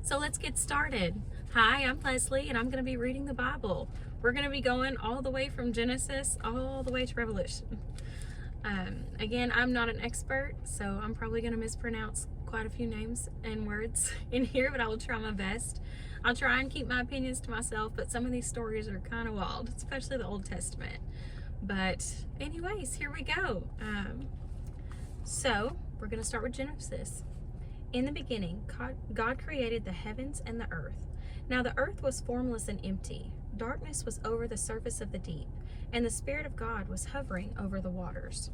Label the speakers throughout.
Speaker 1: So let's get started. Hi, I'm Leslie, and I'm going to be reading the Bible. We're going to be going all the way from Genesis all the way to Revelation. Again, I'm not an expert, so I'm probably going to mispronounce quite a few names and words in here, but I will try my best. I'll try and keep my opinions to myself, but some of these stories are kind of wild, especially the Old Testament. But anyways, here we go. So we're going to start with Genesis. In the beginning, God created the heavens and the earth. Now the earth was formless and empty. Darkness was over the surface of the deep, and the Spirit of God was hovering over the waters.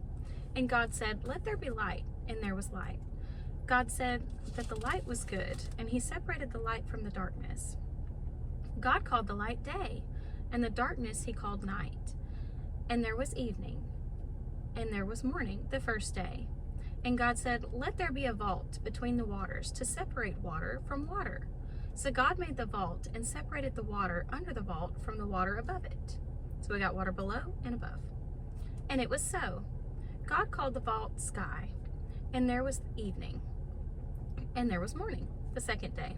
Speaker 1: And God said, "Let there be light," and there was light. God said that the light was good, and he separated the light from the darkness. God called the light day, and the darkness he called night. And there was evening, and there was morning, the first day. And God said, "Let there be a vault between the waters to separate water from water." So God made the vault and separated the water under the vault from the water above it. So we got water below and above. And it was so. God called the vault sky. And there was evening. And there was morning, the second day.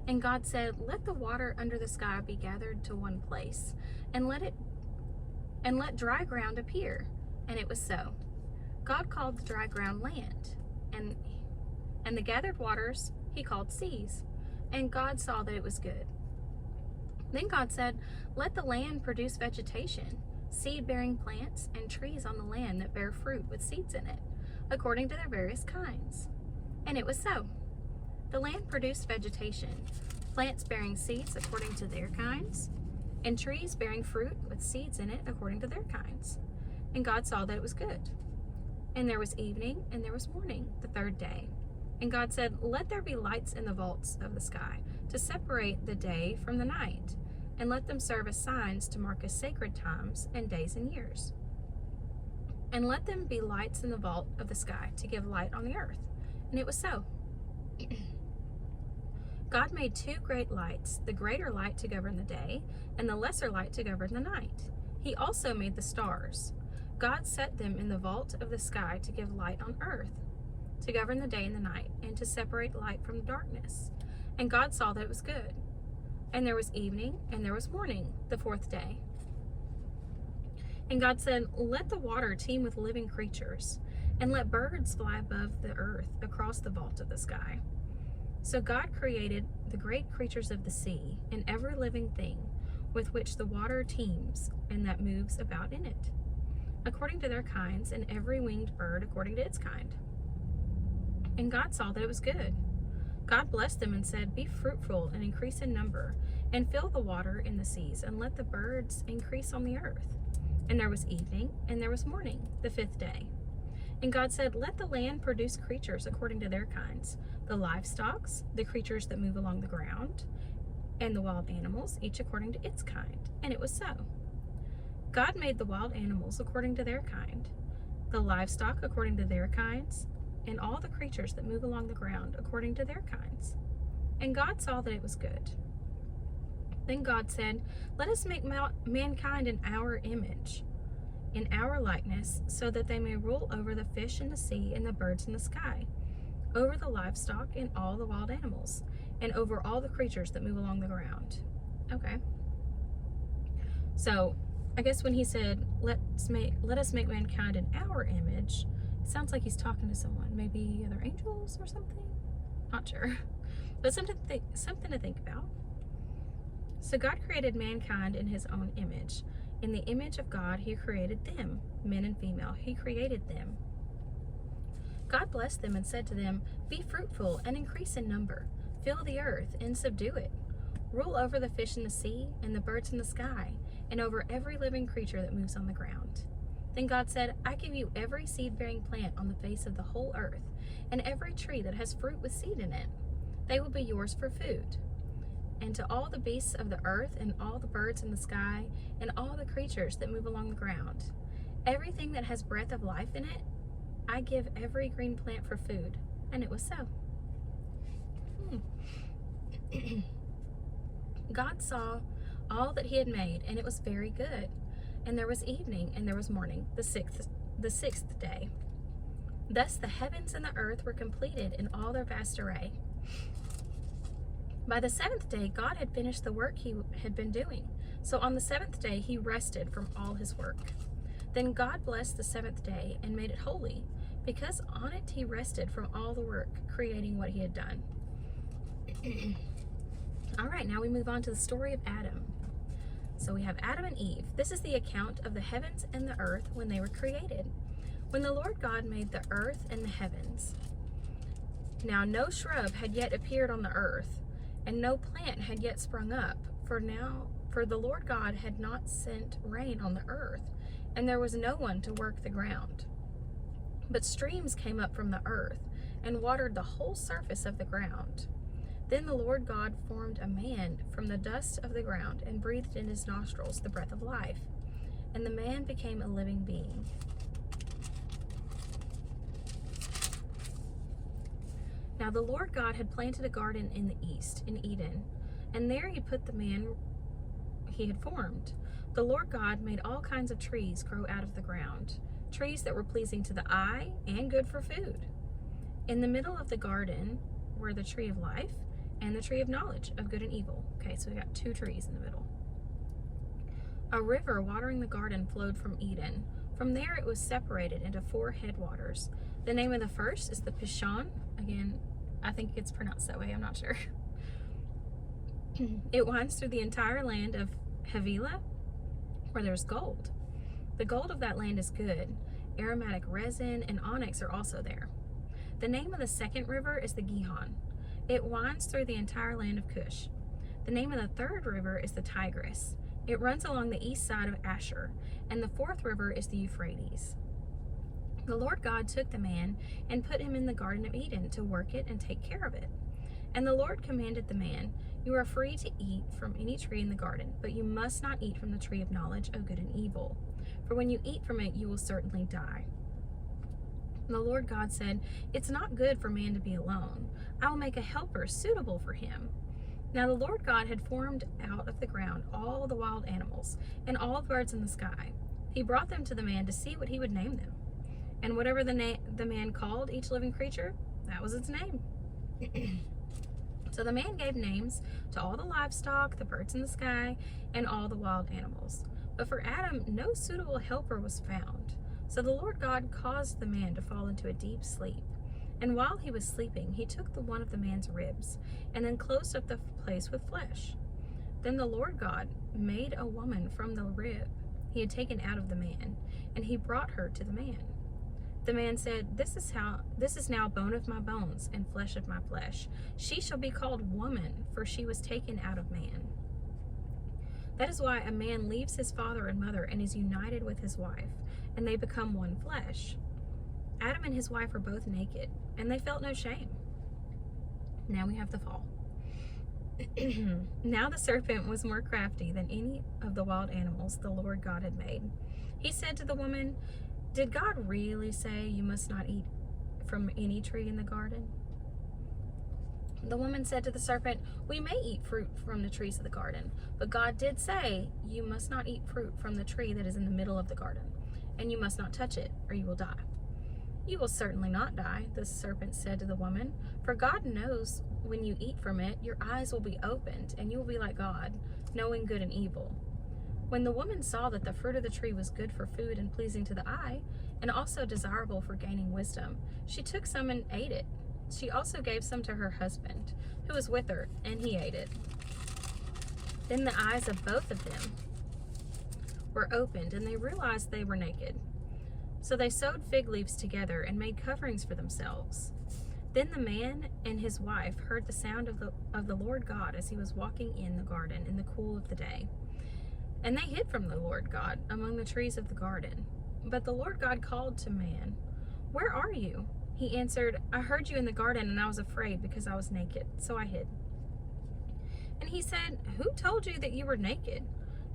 Speaker 1: And God said, "Let the water under the sky be gathered to one place, and let dry ground appear." And it was so. God called the dry ground land, and the gathered waters he called seas. And God saw that it was good. Then God said, "Let the land produce vegetation, seed-bearing plants, and trees on the land that bear fruit with seeds in it, according to their various kinds." And it was so. The land produced vegetation, plants bearing seeds according to their kinds, and trees bearing fruit with seeds in it according to their kinds. And God saw that it was good. And there was evening, and there was morning, the third day. And God said, "Let there be lights in the vaults of the sky, to separate the day from the night, and let them serve as signs to mark as sacred times and days and years. And let them be lights in the vault of the sky, to give light on the earth." And it was so. God made two great lights, the greater light to govern the day, and the lesser light to govern the night. He also made the stars. God set them in the vault of the sky to give light on earth, to govern the day and the night, and to separate light from darkness. And God saw that it was good. And there was evening, and there was morning, the fourth day. And God said, "Let the water teem with living creatures, and let birds fly above the earth across the vault of the sky." So God created the great creatures of the sea, and every living thing with which the water teems and that moves about in it, according to their kinds, and every winged bird according to its kind. And God saw that it was good. God blessed them and said, "Be fruitful and increase in number, and fill the water in the seas, and let the birds increase on the earth." And there was evening, and there was morning, the fifth day. And God said, "Let the land produce creatures according to their kinds, the livestock, the creatures that move along the ground, and the wild animals, each according to its kind." And it was so. God made the wild animals according to their kind, the livestock according to their kinds, and all the creatures that move along the ground according to their kinds. And God saw that it was good. Then God said, "Let us make mankind in our image, in our likeness, so that they may rule over the fish in the sea and the birds in the sky, over the livestock and all the wild animals, and over all the creatures that move along the ground." Okay. So I guess when he said, let us make mankind in our image, it sounds like he's talking to someone, maybe other angels or something. Not sure, but something to think about. So God created mankind in his own image. In the image of God, he created them, men and female. He created them. God blessed them and said to them, "Be fruitful and increase in number. Fill the earth and subdue it. Rule over the fish in the sea and the birds in the sky, and over every living creature that moves on the ground." Then God said, "I give you every seed-bearing plant on the face of the whole earth, and every tree that has fruit with seed in it. They will be yours for food. And to all the beasts of the earth, and all the birds in the sky, and all the creatures that move along the ground, everything that has breath of life in it, I give every green plant for food." And it was so. God saw all that he had made, and it was very good. And there was evening, and there was morning, the sixth day. Thus the heavens and the earth were completed in all their vast array. By the seventh day, God had finished the work he had been doing. So on the seventh day, he rested from all his work. Then God blessed the seventh day and made it holy, because on it he rested from all the work, creating what he had done. All right, now we move on to the story of Adam. So we have Adam and Eve. This is the account of the heavens and the earth when they were created. When the Lord God made the earth and the heavens. Now no shrub had yet appeared on the earth, and no plant had yet sprung up, for the Lord God had not sent rain on the earth, and there was no one to work the ground. But streams came up from the earth, and watered the whole surface of the ground. Then the Lord God formed a man from the dust of the ground, and breathed in his nostrils the breath of life, and the man became a living being. Now the Lord God had planted a garden in the east, in Eden, and there he put the man he had formed. The Lord God made all kinds of trees grow out of the ground, trees that were pleasing to the eye and good for food. In the middle of the garden were the tree of life and the tree of knowledge of good and evil. Okay, so we got two trees in the middle. A river watering the garden flowed from Eden. From there it was separated into 4 headwaters. The name of the first is the Pishon. Again, I think it's pronounced that way, I'm not sure. It winds through the entire land of Havilah, where there's gold. The gold of that land is good. Aromatic resin and onyx are also there. The name of the second river is the Gihon. It winds through the entire land of Cush. The name of the third river is the Tigris. It runs along the east side of Asher, and the fourth river is the Euphrates. The Lord God took the man and put him in the Garden of Eden to work it and take care of it. And the Lord commanded the man, "You are free to eat from any tree in the garden, but you must not eat from the tree of knowledge of good and evil, for when you eat from it, you will certainly die." And the Lord God said, "It's not good for man to be alone. I will make a helper suitable for him." Now the Lord God had formed out of the ground all the wild animals and all the birds in the sky. He brought them to the man to see what he would name them. And whatever the man called each living creature, that was its name. So the man gave names to all the livestock, the birds in the sky, and all the wild animals. But for Adam, no suitable helper was found. So the Lord God caused the man to fall into a deep sleep. And while he was sleeping, he took one of the man's ribs, and then closed up the place with flesh. Then the Lord God made a woman from the rib he had taken out of the man, and he brought her to the man. The man said, This is now bone of my bones and flesh of my flesh. She shall be called woman, for she was taken out of man. That is why a man leaves his father and mother and is united with his wife, and they become one flesh. Adam and his wife were both naked, and they felt no shame. Now we have the fall. Now the serpent was more crafty than any of the wild animals the Lord God had made. He said to the woman, "Did God really say you must not eat from any tree in the garden?" The woman said to the serpent, "We may eat fruit from the trees of the garden, but God did say you must not eat fruit from the tree that is in the middle of the garden, and you must not touch it, or you will die." "You will certainly not die," the serpent said to the woman, "for God knows when you eat from it, your eyes will be opened, and you will be like God, knowing good and evil." When the woman saw that the fruit of the tree was good for food and pleasing to the eye, and also desirable for gaining wisdom, she took some and ate it. She also gave some to her husband, who was with her, and he ate it. Then the eyes of both of them were opened, and they realized they were naked. So they sewed fig leaves together and made coverings for themselves. Then the man and his wife heard the sound of the Lord God as he was walking in the garden in the cool of the day. And they hid from the Lord God among the trees of the garden. But the Lord God called to man, "Where are you?" He answered, "I heard you in the garden, and I was afraid because I was naked, so I hid." And he said, "Who told you that you were naked?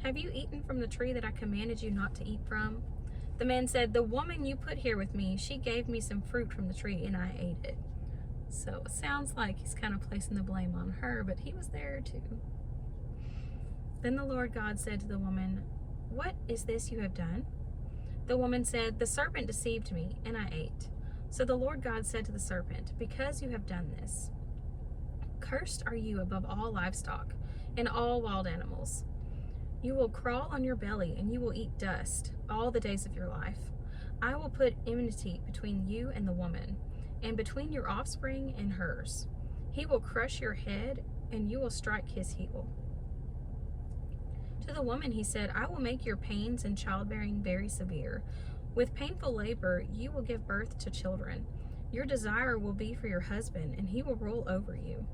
Speaker 1: Have you eaten from the tree that I commanded you not to eat from?" The man said, "The woman you put here with me, she gave me some fruit from the tree, and I ate it." So it sounds like he's kind of placing the blame on her, but he was there too. Then the Lord God said to the woman, "What is this you have done?" The woman said, "The serpent deceived me, and I ate." So the Lord God said to the serpent, "Because you have done this, Cursed are you above all livestock and all wild animals. You will crawl on your belly, and you will eat dust all the days of your life. I will put enmity between you and the woman, and between your offspring and hers. He will crush your head, and you will strike his heel." To the woman he said, "I will make your pains in childbearing very severe. With painful labor you will give birth to children. Your desire will be for your husband, and he will rule over you."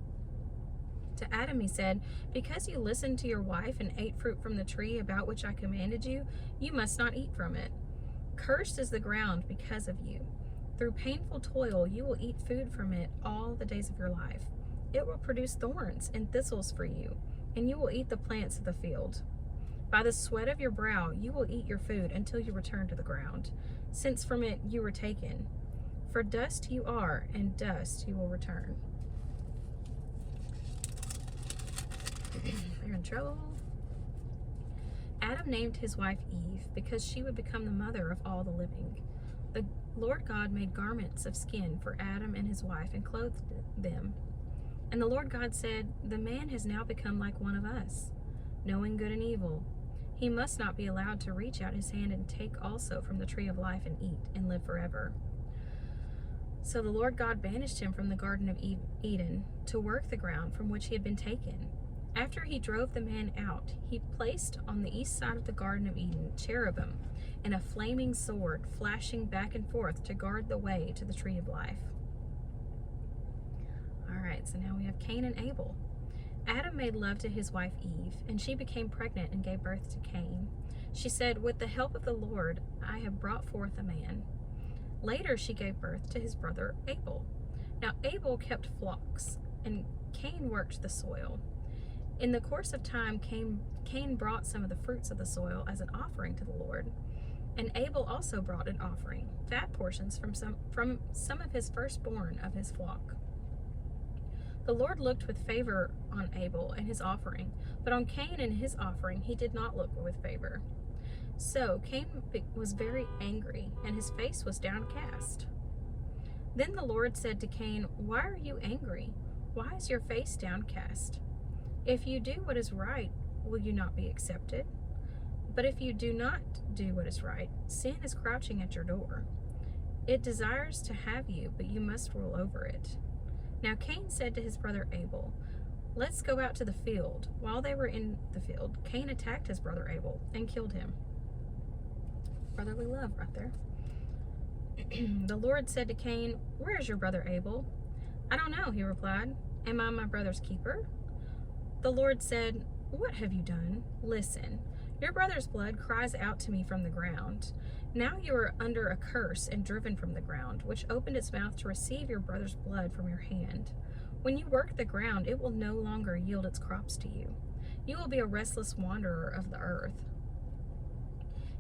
Speaker 1: To Adam he said, "Because you listened to your wife and ate fruit from the tree about which I commanded you, you must not eat from it. Cursed is the ground because of you. Through painful toil you will eat food from it all the days of your life. It will produce thorns and thistles for you, and you will eat the plants of the field. By the sweat of your brow you will eat your food until you return to the ground, since from it you were taken. For dust you are, and dust you will return." They're in trouble. Adam named his wife Eve because she would become the mother of all the living. The Lord God made garments of skin for Adam and his wife and clothed them. And the Lord God said, "The man has now become like one of us, knowing good and evil. He must not be allowed to reach out his hand and take also from the tree of life and eat and live forever." So the Lord God banished him from the Garden of Eden to work the ground from which he had been taken. After he drove the man out, he placed on the east side of the Garden of Eden cherubim and a flaming sword flashing back and forth to guard the way to the tree of life. All right, so now we have Cain and Abel. Adam made love to his wife Eve, and she became pregnant and gave birth to Cain. She said, "With the help of the Lord, I have brought forth a man." Later she gave birth to his brother Abel. Now Abel kept flocks, and Cain worked the soil. In the course of time, Cain brought some of the fruits of the soil as an offering to the Lord. And Abel also brought an offering, fat portions from some of his firstborn of his flock. The Lord looked with favor on Abel and his offering, but on Cain and his offering he did not look with favor. So Cain was very angry, and his face was downcast. Then the Lord said to Cain, "Why are you angry? Why is your face downcast? If you do what is right, will you not be accepted? But if you do not do what is right, sin is crouching at your door. It desires to have you, but you must rule over it." Now Cain said to his brother Abel, "Let's go out to the field." While they were in the field, Cain attacked his brother Abel and killed him. Brotherly love right there. The Lord said to Cain, "Where is your brother Abel?" "I don't know," he replied. "Am I my brother's keeper?" The Lord said, "What have you done? Listen, your brother's blood cries out to me from the ground. Now you are under a curse and driven from the ground, which opened its mouth to receive your brother's blood from your hand. When you work the ground, it will no longer yield its crops to you. You will be a restless wanderer of the earth."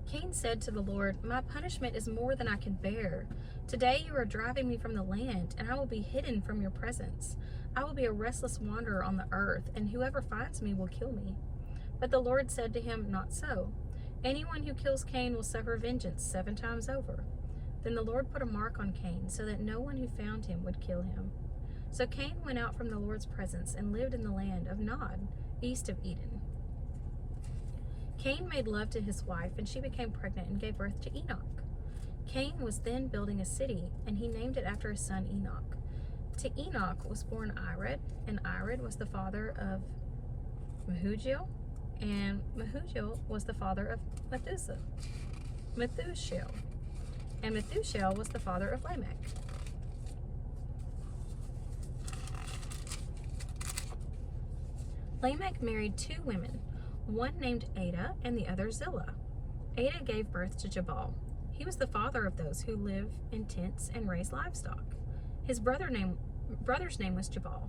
Speaker 1: Cain said to the Lord, "My punishment is more than I can bear. Today you are driving me from the land, and I will be hidden from your presence. I will be a restless wanderer on the earth, and whoever finds me will kill me." But the Lord said to him, "Not so. Anyone who kills Cain will suffer vengeance 7 times over." Then the Lord put a mark on Cain, so that no one who found him would kill him. So Cain went out from the Lord's presence and lived in the land of Nod, east of Eden. Cain made love to his wife, and she became pregnant and gave birth to Enoch. Cain was then building a city, and he named it after his son Enoch. To Enoch was born Irad, and Irad was the father of Mehujael, and Mehujael was the father of Methuselah, and Methuselah was the father of Lamech. Lamech married 2 women, one named Adah and the other Zillah. Adah gave birth to Jabal. He was the father of those who live in tents and raise livestock. His brother's name was Jabal.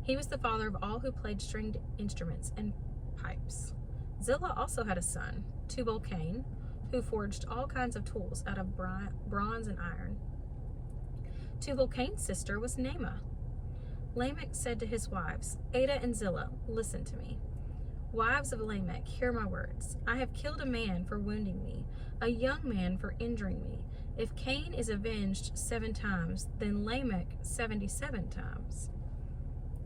Speaker 1: He was the father of all who played stringed instruments and pipes. Zillah also had a son, Tubal-Cain, who forged all kinds of tools out of bronze and iron. Tubal-Cain's sister was Naamah. Lamech said to his wives, "Adah and Zillah, listen to me. Wives of Lamech, hear my words. I have killed a man for wounding me, a young man for injuring me. If Cain is avenged 7 times, then Lamech 77 times."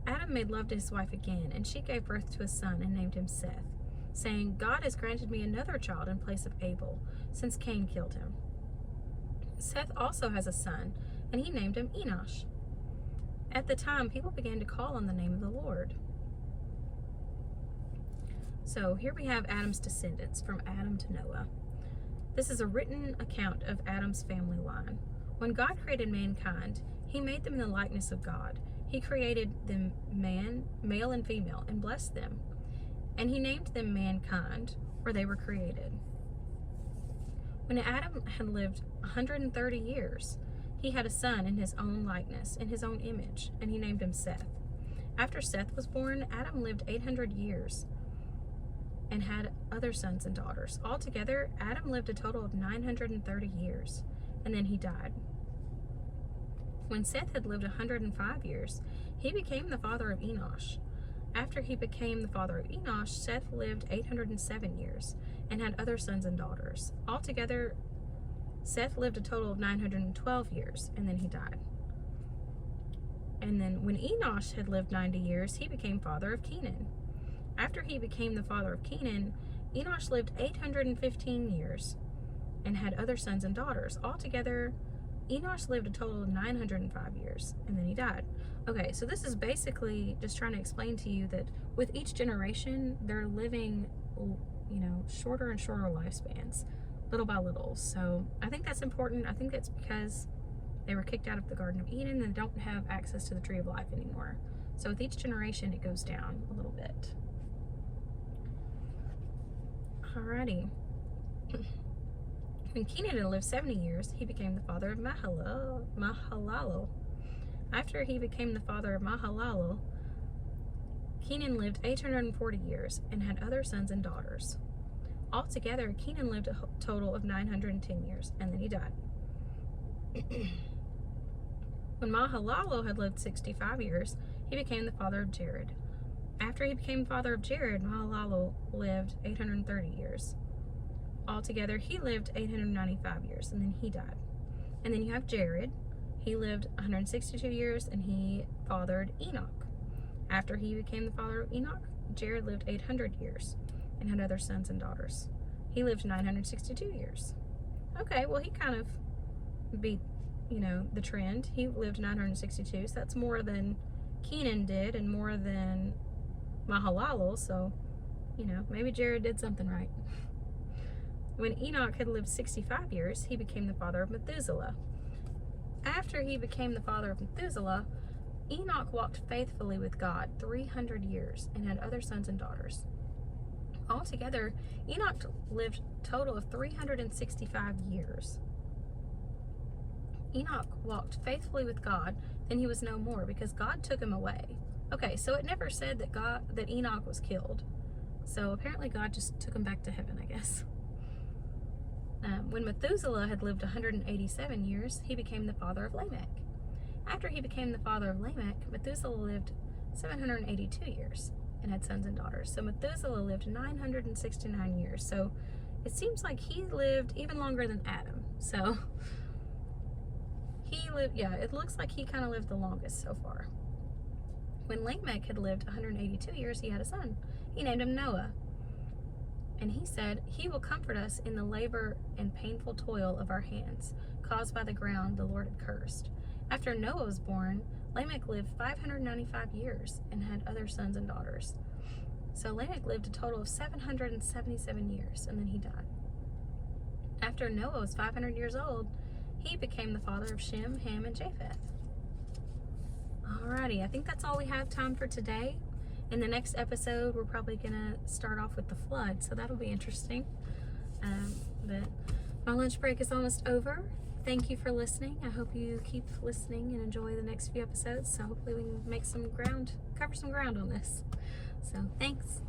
Speaker 1: Adam made love to his wife again, and she gave birth to a son and named him Seth, saying, God has granted me another child in place of Abel, since Cain killed him. Seth also has a son, and he named him Enosh. At the time, people began to call on the name of the Lord. So here we have Adam's descendants, from Adam to Noah. This is a written account of Adam's family line. When God created mankind, he made them in the likeness of God. He created them male and female, and blessed them. And he named them mankind, where they were created. When Adam had lived 130 years, he had a son in his own likeness, in his own image, and he named him Seth. After Seth was born, Adam lived 800 years and had other sons and daughters. Altogether, Adam lived a total of 930 years, and then he died. When Seth had lived 105 years, he became the father of Enosh. After he became the father of Enosh, Seth lived 807 years and had other sons and daughters. Altogether, Seth lived a total of 912 years, and then he died. And then when Enosh had lived 90 years, he became father of Kenan. After he became the father of Kenan, Enosh lived 815 years and had other sons and daughters. Altogether, Enosh lived a total of 905 years, and then he died. Okay, so this is basically just trying to explain to you that with each generation, they're living, shorter and shorter lifespans, little by little. So I think that's important. I think that's because they were kicked out of the Garden of Eden and don't have access to the Tree of Life anymore. So with each generation, it goes down a little bit. Alrighty. When Kenan had lived 70 years, he became the father of Mahalalel. After he became the father of Mahalalel, Kenan lived 840 years and had other sons and daughters. Altogether, Kenan lived a total of 910 years, and then he died. When Mahalalel had lived 65 years, he became the father of Jared. After he became father of Jared, Mahalalel lived 830 years. Altogether, he lived 895 years, and then he died. And then you have Jared. He lived 162 years, and he fathered Enoch. After he became the father of Enoch, Jared lived 800 years and had other sons and daughters. He lived 962 years. Okay, well, he kind of beat, the trend. He lived 962, so that's more than Kenan did and more than Mahalalel, so, maybe Jared did something right. When Enoch had lived 65 years, he became the father of Methuselah. After he became the father of Methuselah, Enoch walked faithfully with God 300 years and had other sons and daughters. Altogether, Enoch lived a total of 365 years. Enoch walked faithfully with God, then he was no more because God took him away. Okay, so it never said that Enoch was killed. So apparently God just took him back to heaven, I guess. When Methuselah had lived 187 years, he became the father of Lamech. After he became the father of Lamech, Methuselah lived 782 years and had sons and daughters. So Methuselah lived 969 years. So it seems like he lived even longer than Adam. So it looks like he kind of lived the longest so far. When Lamech had lived 182 years, he had a son. He named him Noah. And he said, "He will comfort us in the labor and painful toil of our hands, caused by the ground the Lord had cursed." After Noah was born, Lamech lived 595 years and had other sons and daughters. So Lamech lived a total of 777 years, and then he died. After Noah was 500 years old, he became the father of Shem, Ham, and Japheth. Alrighty, I think that's all we have time for today. In the next episode, we're probably going to start off with the flood, so that'll be interesting. But my lunch break is almost over. Thank you for listening. I hope you keep listening and enjoy the next few episodes. So hopefully we can cover some ground on this. So thanks.